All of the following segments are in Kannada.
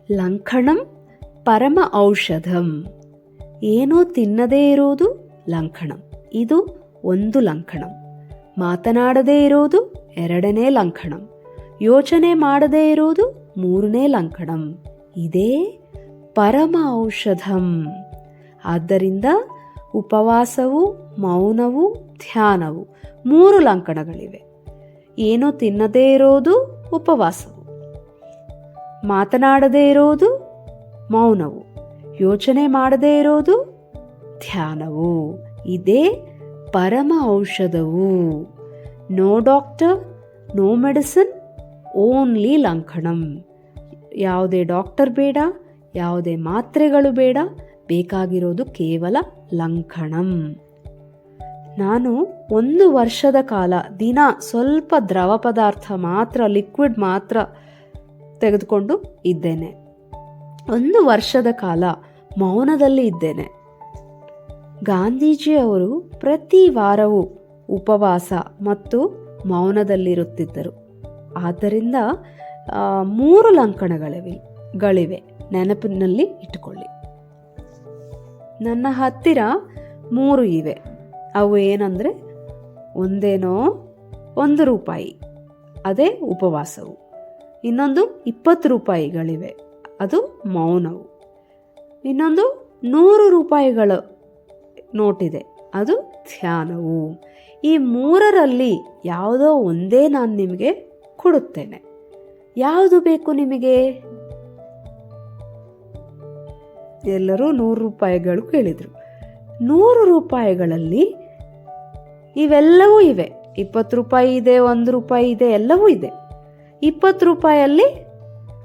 ಲಂಘನಂ ಪರಮ ಔಷಧಂ. ಏನೂ ತಿನ್ನದೇ ಇರುವುದು ಲಂಘನಂ, ಇದು ಒಂದು ಲಂಘನಂ. ಮಾತನಾಡದೇ ಇರೋದು ಎರಡನೇ ಲಂಘನಂ. ಯೋಚನೆ ಮಾಡದೇ ಇರೋದು ಮೂರನೇ ಲಂಘನಂ. ಇದೇ ಪರಮ ಔಷಧಂ. ಆದ್ದರಿಂದ ಉಪವಾಸವು, ಮೌನವು, ಧ್ಯಾನವು ಮೂರು ಲಂಘನಗಳಿವೆ. ಏನೂ ತಿನ್ನದೇ ಇರೋದು ಉಪವಾಸವು, ಮಾತನಾಡದೇ ಇರೋದು ಮೌನವು, ಯೋಚನೆ ಮಾಡದೇ ಇರೋದು ಧ್ಯಾನವು. ಇದೇ ಪರಮ ಔಷಧವು. No doctor, no medicine, only ಲಂಘನಂ. ಯಾವುದೇ ಡಾಕ್ಟರ್ ಬೇಡ, ಯಾವುದೇ ಮಾತ್ರೆಗಳು ಬೇಡ, ಬೇಕಾಗಿರೋದು ಕೇವಲ ಲಂಘನಂ. ನಾನು 1 ವರ್ಷದ ಕಾಲ ದಿನ ಸ್ವಲ್ಪ ದ್ರವ ಪದಾರ್ಥ ಮಾತ್ರ, ಲಿಕ್ವಿಡ್ ಮಾತ್ರ ತೆಗೆದುಕೊಂಡು ಇದ್ದೇನೆ. 1 ವರ್ಷದ ಕಾಲ ಮೌನದಲ್ಲಿ ಇದ್ದೇನೆ. ಗಾಂಧೀಜಿಯವರು ಪ್ರತಿ ವಾರವೂ ಉಪವಾಸ ಮತ್ತು ಮೌನದಲ್ಲಿರುತ್ತಿದ್ದರು. ಆದ್ದರಿಂದ 3 ಲಂಘನಗಳಿವೆ, ನೆನಪಿನಲ್ಲಿ ಇಟ್ಟುಕೊಳ್ಳಿ. ನನ್ನ ಹತ್ತಿರ 3 ಇವೆ. ಅವು ಏನಂದರೆ, ಒಂದೇನೋ 1 ರೂಪಾಯಿ, ಅದೇ ಉಪವಾಸವು. ಇನ್ನೊಂದು 20 ರೂಪಾಯಿಗಳಿವೆ, ಅದು ಮೌನವು. ಇನ್ನೊಂದು 100 ರೂಪಾಯಿಗಳ ನೋಟಿದೆ, ಅದು ಧ್ಯಾನವು. ಈ 3ರಲ್ಲಿ ಯಾವುದೋ ಒಂದೇ ನಾನು ನಿಮಗೆ ಕೊಡುತ್ತೇನೆ. ಯಾವುದು ಬೇಕು ನಿಮಗೆ? ಎಲ್ಲರೂ 100 ರೂಪಾಯಿಗಳು ಕೇಳಿದರು. 100 ರೂಪಾಯಿಗಳಲ್ಲಿ ಇವೆಲ್ಲವೂ ಇವೆ. 20 ರೂಪಾಯಿ ಇದೆ, 1 ರೂಪಾಯಿ ಇದೆ, ಎಲ್ಲವೂ ಇದೆ. 20 ರೂಪಾಯಲ್ಲಿ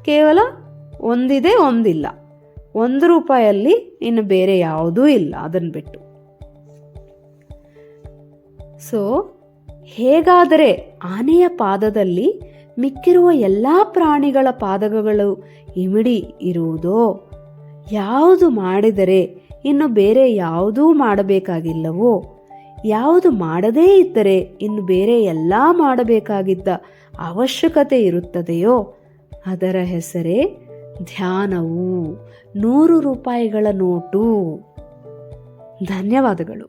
ಕೇವಲ ಒಂದಿದೆ, ಒಂದಿಲ್ಲ. 1 ರೂಪಾಯಲ್ಲಿ ಇನ್ನು ಬೇರೆ ಯಾವುದೂ ಇಲ್ಲ, ಅದನ್ನು ಬಿಟ್ಟು. ಸೊ ಹೇಗಾದರೆ ಆನೆಯ ಪಾದದಲ್ಲಿ ಮಿಕ್ಕಿರುವ ಎಲ್ಲ ಪ್ರಾಣಿಗಳ ಪಾದಗಳು ಇಮಿಡಿ ಇರುವುದೋ, ಯಾವುದು ಮಾಡಿದರೆ ಇನ್ನು ಬೇರೆ ಯಾವುದೂ ಮಾಡಬೇಕಾಗಿಲ್ಲವೋ, ಯಾವುದು ಮಾಡದೇ ಇದ್ದರೆ ಇನ್ನು ಬೇರೆ ಎಲ್ಲ ಮಾಡಬೇಕಾಗಿದ್ದ ಅವಶ್ಯಕತೆ ಇರುತ್ತದೆಯೋ, ಅದರ ಹೆಸರೇ ಧ್ಯಾನವು. 100 ರೂಪಾಯಿಗಳ ನೋಟು. ಧನ್ಯವಾದಗಳು.